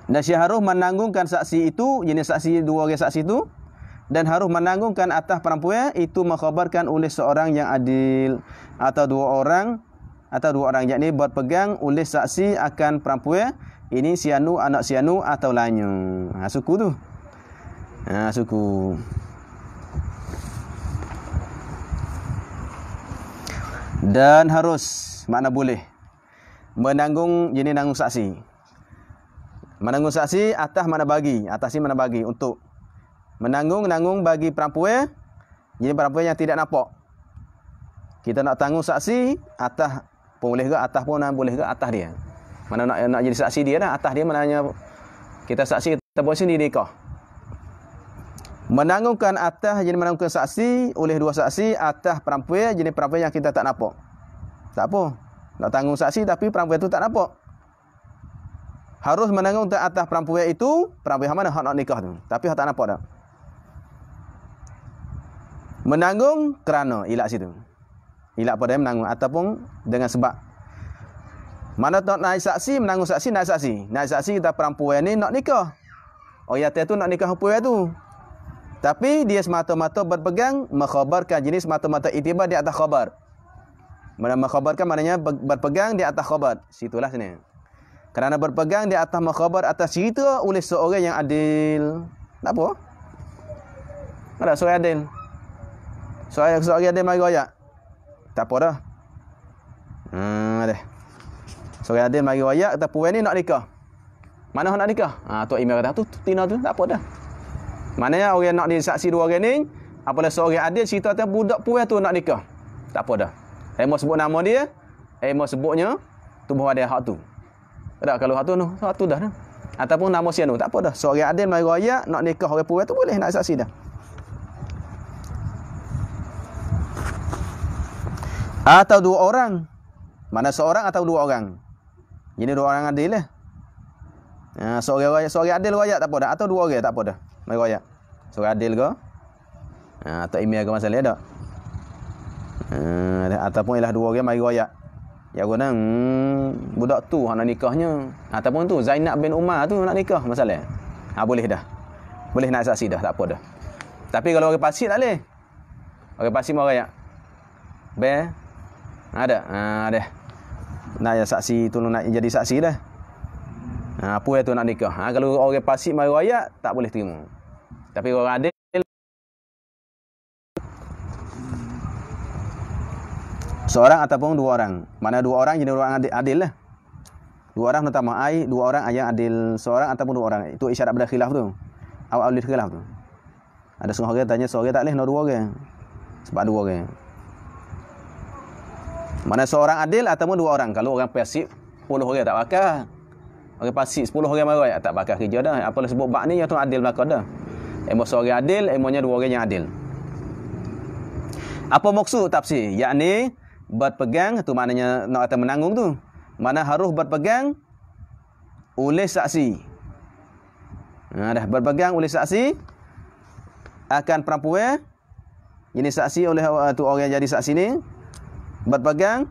[SPEAKER 1] Dan Syekh harus menanggungkan saksi itu, jenis saksi dua orang saksi itu, dan harus menanggungkan atas perempuan itu mengkhabarkan oleh seorang yang adil atau dua orang yakni berpegang oleh saksi akan perempuan ini sianu anak sianu atau lainnya. Suku tu. Suku. Dan harus makna boleh menanggung jenis nanggung saksi. Menanggung saksi atas mana bagi, atas ni mana bagi untuk menanggung bagi perempuan, jadi perempuan yang tidak nampak. Kita nak tanggung saksi atas pun boleh ke, atas pun boleh ke, atas dia. Mana nak jadi saksi dia dah, atas dia mananya kita saksi kita buat sendiri nikah. Menanggungkan atas jadi menanggungkan saksi oleh dua saksi atas perempuan, jadi perempuan yang kita tak nampak. Tak apa. Nak tanggung saksi tapi perempuan itu tak nampak. Harus menanggung atas perempuan itu, perempuan mana hak nak nikah tu. Tapi hak tak nampak dah. Menanggung kerana ilak situ. Ilak pada menanggung ataupun dengan sebab. Mana tak naik saksi, menanggung saksi, naik saksi. Naik saksi kita perempuan ni nak nikah. Oh ya tu nak nikah perempuan tu. Tapi dia semata-mata berpegang mengkhabarkan jenis semata-mata itibar di atas khabar. Mana mengkhabarkan maknanya berpegang di atas khabar. Situlah sini. Kerana berpegang di atas mengkhabar atas cerita oleh seorang yang adil. Tak apa? Ada seorang adil. Seorang adil mari royak. Tak apa dah. Ada. Seorang adil mari royak kata puan ni nak nikah. Mana nak nikah? Tok Imam kata tu tina tu tak apa dah. Maknanya orang nak disaksi dua orang ni, apabila seorang adil cerita tentang budak puan tu nak nikah. Tak apa dah. Mau sebut nama dia, mau sebutnya tu bahawa ada hak tu. Tak kalau hak tu dah. Ataupun nama sianu tak apa dah. Seorang adil mari royak nak nikah orang puan tu boleh nak saksi dah. Atau dua orang. Mana seorang atau dua orang. Jadi dua orang adil lah. Seorang adil royak tak apa dah. Atau dua orang tak apa dah. Mari royak. Seorang adil ke? Atau email ke masalah tak? Ataupun ialah dua orang mari royak. Ya guna budak tu nak nikahnya. Ataupun tu Zainab bin Umar tu nak nikah masalah. Boleh dah. Boleh nak saksi dah, tak apa dah. Tapi kalau orang pasir tak boleh. Orang pasir mau royak. Be. Ada. Ada. Nak ya saksi tolong nak jadi saksi dah. Apa itu nak nikah. Kalau orang pasir mari royak tak boleh terima. Tapi orang adil seorang ataupun dua orang. Mana dua orang jadi dua orang adil lah. Dua orang pertama ai, dua orang yang adil seorang ataupun dua orang. Itu isyarat pada khilaf tu. Awal khilaf tu. Ada seorang orang tanya seorang tak boleh nak dua orang. Sebab dua orang. Mana seorang adil ataupun dua orang. Kalau orang pasif 10 orang tak bakal. Orang pasif 10 orang marah tak bakal kerja dah. Apalah sebut bab ni yang tu adil belaka dah. Emo seorang adil, emonya dua orang yang adil. Apa maksud tafsir? Yakni berpegang tu maknanya nak kata menanggung tu. Mana harus berpegang oleh saksi. Dah berpegang oleh saksi akan perempuan. Ini saksi oleh tu orang yang jadi saksi ni berpegang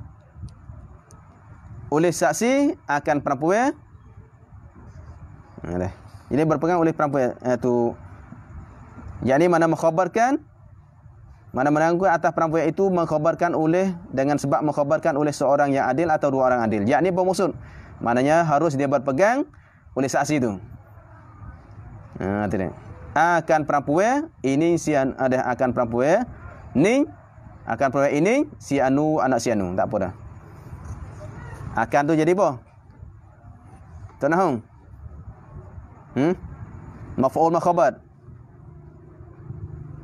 [SPEAKER 1] oleh saksi akan perempuan. Dah. Ini berpegang oleh perempuan tu. Yakni mana mengkhabarkan, mana menanggung atas perempuan itu mengkhabarkan oleh dengan sebab mengkhabarkan oleh seorang yang adil atau dua orang adil. Yakni bermaksud maknanya harus dia berpegang oleh saksi itu. Tidak. Akan perempuan ini si ada akan perempuan ni akan perempuan ini si anu anak si anu. Tak apa dah. Akan tu jadi apa? Tak nahung. Maf'ul makhabar.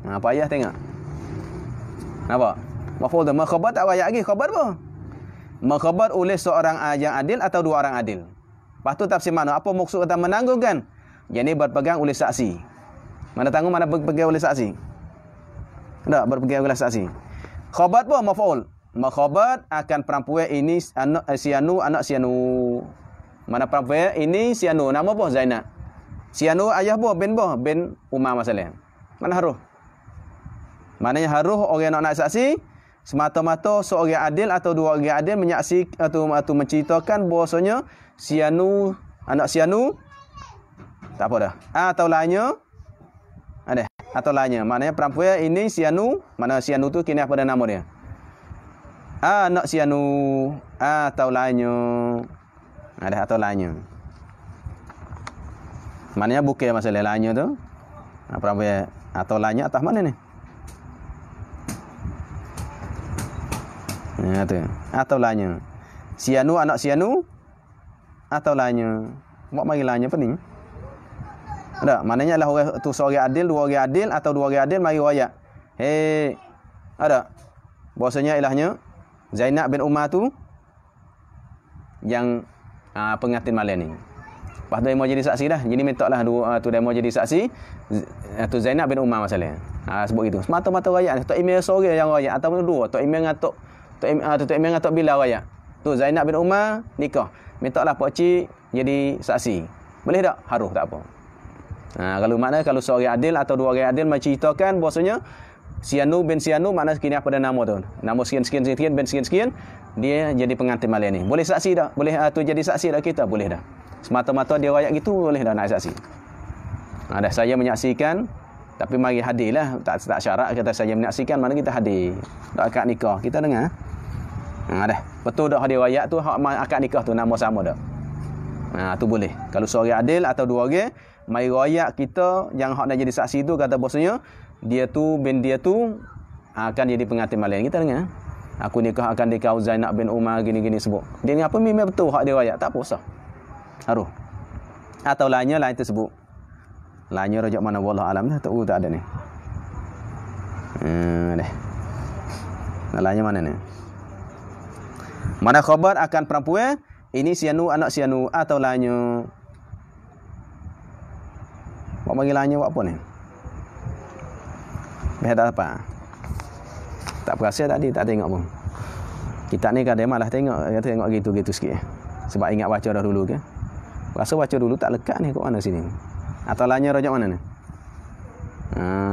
[SPEAKER 1] Apa ayah tengok. Nampak? Maf'ul tu makhabar tak payah lagi khabar apa? Makhabar oleh seorang yang adil atau dua orang adil. Lepas tu tafsir mana? Apa maksud kata menanggungkan? Yang ni berpegang oleh saksi. Mana tanggung mana berpegang oleh saksi? Tak berpegang oleh saksi. Khabar apa maf'ul? Makhabar akan perempuan ini anak Sianu, anak Sianu. Mana perempuan ini Sianu, nama apa? Zainab. Sianu ayah apa? Ben Umar masalah. Mana haruh? Maknanya haruh orang nak saksi semata-mata seorang adil atau dua orang adil menyaksi atau menceritakan bahwasanya Sianu, anak Sianu tak apa dah. Atau lainnya ada. Atau lainnya. Maknanya perempuan ini Sianu, mana Sianu tu kini apa dah nama dia? Anak Sianu atau lainnya. Ada atau lainnya. Maknanya bukan masalah lainnya tu. Perempuan atau lainnya atas mana ni? Ya tu. Atau lainnya. Sianu anak Sianu atau lainnya. Buat mari lainnya pening. Ada, maknanya lah orang tu seorang adil, dua orang adil atau dua orang adil mari royak. Ada. Bahasanya ilahnya Zainab bin Umar tu yang pengantin malam ni. Lepas tu dia mau jadi saksi dah. Jadi mintaklah dua tu dia mau jadi saksi. Tu Zainab bin Umar masalah. Sebut gitu. Semata-mata royak. Tok Imam seorang yang royak ataupun dua. Tok Imam ngatok Tok Imam ngatok bila royak. Tu Zainab bin Umar nikah. Mintaklah pak cik jadi saksi. Boleh tak? Haruh tak apa. Kalau seorang adil atau dua orang adil menceritakan bahasanya Sianu bin Sianu, makna sekini apa dah nama tu. Nama sekian bin sekian, dia jadi pengantin malam ni. Boleh saksi tak? Boleh tu jadi saksi tak kita? Boleh dah. Semata-mata dia royak gitu boleh dah nak saksi. Dah saya menyaksikan tapi mari hadirlah. Tak syarat kata saya menyaksikan, mana kita hadir. Tak akad nikah. Kita dengar. Dah. Betul dah hadir royak tu hak akad nikah tu nama sama dah. Tu boleh. Kalau seorang adil atau dua orang mai royak kita yang hak nak jadi saksi tu kata bosnya dia tu akan jadi pengantin malam. Kita dengar. Aku nikah akan dikau Zainab bin Umar gini-gini sebut. Dia ni apa memang betul hak dia royak, tak apa usah. Haruh. Atau lainnya lain tersebut. Lainnya rojak mana wallah alam dah tak ada ni. Deh. Lainnya mana ni? Mana khabar akan perempuan ini Sianu anak Sianu atau lainnya. Buat bagi lainnya buat apa ni? Beda apa? Tak perasa tadi, tak tengok pun. Kita ni kadang malah tengok gitu-gitu sikit. Sebab ingat baca dah dulu ke. Rasa baca dulu tak lekat ni kat mana sini. Atau lainnya rojak mana ni?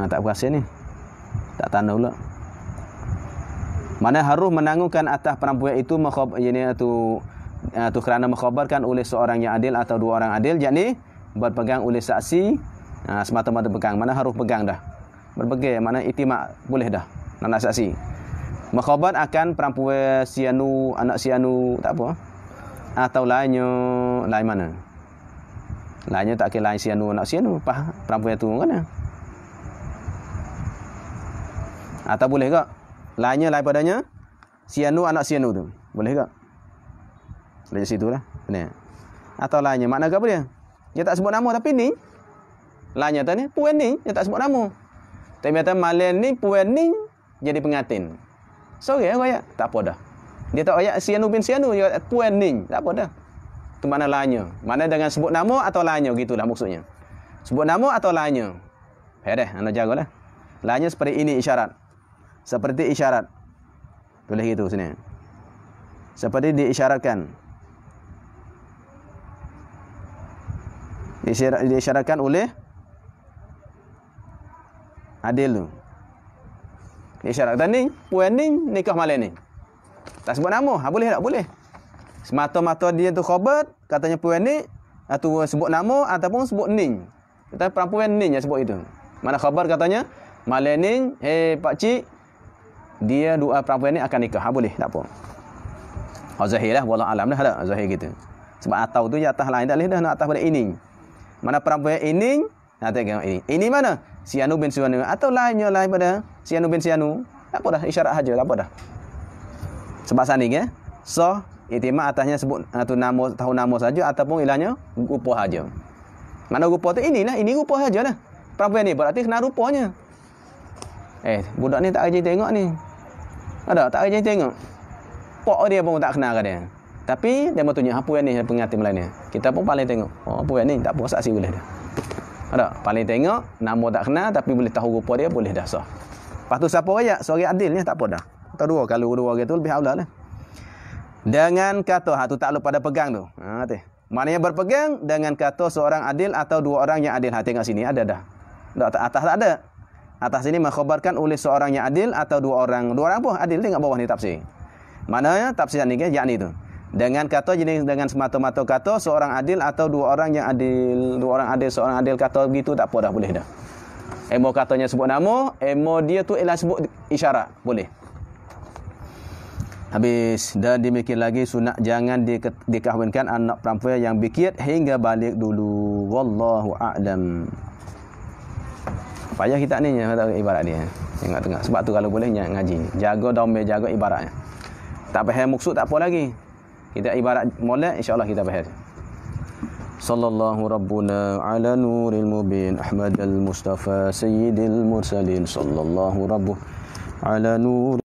[SPEAKER 1] Tak perasa ni. Tak tanda pula. Mana harus menanggungkan atas perempuan itu kerana mengkhabarkan oleh seorang yang adil atau dua orang adil, yakni berpegang oleh saksi semata-mata pegang. Mana harus pegang dah. Berpegang, mana itimak boleh dah. Nak saksi. Mengkhabar akan perempuan Sianu, anak Sianu, tak apa. Atau lain mana? Lainnya tak kira lain Sianu, anak Sianu. Perempuan tu mana? Atau boleh tak? Lainnya lain padanya Sianu, anak Sianu tu. Boleh tak? Dari situ lah. Benar. Atau lainnya makna apa dia? Dia tak sebut nama tapi ni. Lainnya tu ni puan ni dia tak sebut nama. Tapi kata malam ni puan ni jadi pengantin. Sorry royak, tak apa dah. Dia tak royak Sianu bin Sianu, dia puan ni, tak apa dah. Tu makna lainnya. Mana dengan sebut nama atau lainnya gitulah maksudnya. Sebut nama atau lainnya. Dah, anda jagalah. Lainnya seperti ini isyarat. Seperti isyarat. Boleh gitu sini. Seperti diisyaratkan. Diisyaratkan oleh adil tu. Diisyaratkan ni, puan ni nikah malam ni. Tak sebut nama, boleh tak? Boleh. Semata-mata dia tu khabar, katanya puan ni atau sebut nama ataupun sebut ning. Kita perempuan ning yang sebut itu. Mana khabar katanya, malam ni, pak cik, dia dua perempuan ni akan nikah. Boleh, tak apa. Zahir lah, wallah alam dah ada zahir gitu. Sebab atau tu je atas lain tak boleh dah nak atas pada ini. Mana perempuan ini, tengok ini. Ini mana? Sianu bin Sianu atau lainnya lain pada Sianu bin Sianu. Tak apa dah, isyarat saja, tak apa dah. Sebab sanding ya. So, itimak atasnya sebut tu nama, tahu nama saja ataupun ilahnya rupa saja. Mana rupa tu inilah, ini rupa saja dah. Perempuan ni berarti kena rupanya. Budak ni tak rajin tengok ni. Ada tak rajin tengok. Pok dia pun tak kenal ke dia. Tapi dia mau tunjuk apa ni pengantin lainnya. Kita pun paling tengok. Apa ni tak apa saksi boleh dah. Ada paling tengok nama tak kenal tapi boleh tahu rupa dia boleh dah sah. Lepas tu siapa royak? Seorang adilnya tak apa dah. atau dua. Kalau dua gitu lebih aula lah. Dengan kata tu takluk pada pegang tu. Tu. Maknanya berpegang dengan kata seorang adil atau dua orang yang adil. Tengok sini ada dah. Atas tak ada. Atas sini mengkhabarkan oleh seorang yang adil atau dua orang. Dua orang pun adil. Tengok bawah ni tafsir. Maknanya tafsir ni kan yakni tu. Dengan kata jenis dengan semata-mata kata seorang adil atau dua orang yang adil. Dua orang adil, seorang adil kata begitu tak apa dah, boleh dah. Emo katanya sebut nama, emo dia tu ialah sebut isyarat, boleh. Habis. Dan demikian lagi sunat jangan dikahwinkan anak perempuan yang bikir hingga balik dulu. Wallahu a'lam. Payah kita ni ibarat dia. Tengok. Sebab tu kalau boleh ngaji. Jaga domel, jaga ibaratnya. Tak faham maksud tak apa lagi. Kita ibarat molek, insya-Allah kita faham. Sallallahu rabbuna ala nuril mubin Ahmad al-Mustafa sayyidil mursalin sallallahu rabbuh ala nur